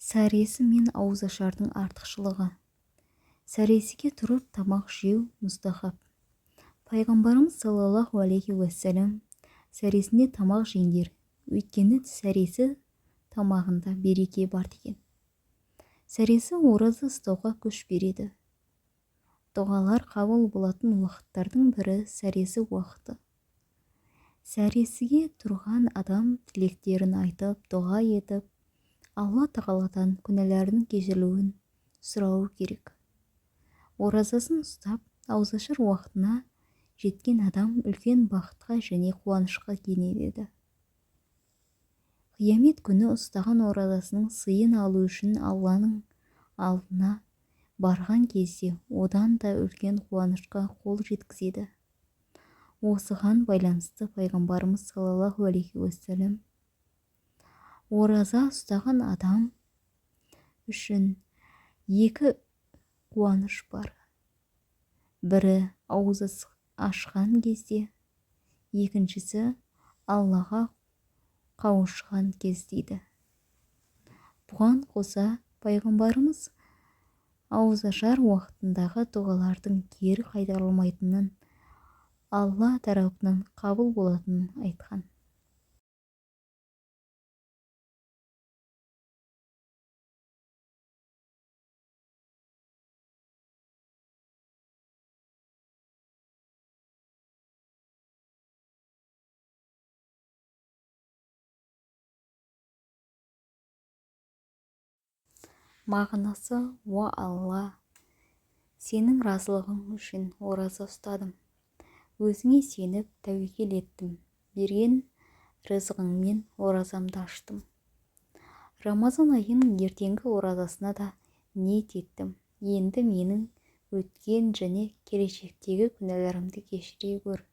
Сәресі мен ауызашардың артықшылығы. Сәресіге тұрып тамақ жеу мұстахаб. Пайғамбарымыз саллаллаху алейхи уассалам сәресінде тамақ жеңдер, өйткені сәресі тамағында береке бар деген. Сәресі ораза ұстауға күш береді. Дұғалар қабыл болатын уақыттардың бірі сәресі уақыты. Сәресіге тұрған адам тілектерін айтып, дұға етіп, Алла тағаладан күнәларының кешірілуін сұрауы керек. Оразасын ұстап, ауызашар уақытына жеткен адам үлкен бақытқа және қуанышқа кенеледі. Қиямет күні ұстаған оразасының сыйын алу үшін Алланың алдына барған кезде одан да үлкен қуанышқа қол жеткізеді. Осыған байланысты пайғамбарымыз саллаллаху алейхи уассалам ораза ұстаған адам үшін екі қуаныш бар. Бірі ауызы ашқан кезде, екіншісі Аллаға қауышқан кез дейді. Бұған қоса пайғамбарымыз ауызашар уақытындағы дұғалардың кері қайтарылмайтынын, Алла тарапынан қабыл болатынын айтқан. Мағынасы: уа Алла, сенің разылығың үшін ораза ұстадым. Өзіңе сеніп тәуекел еттім. Берген рызығыңмен оразамды аштым. Рамазан айының ертеңгі оразасына да ниет еттім. Енді менің өткен және келешектегі күнәларымды кешіре көр.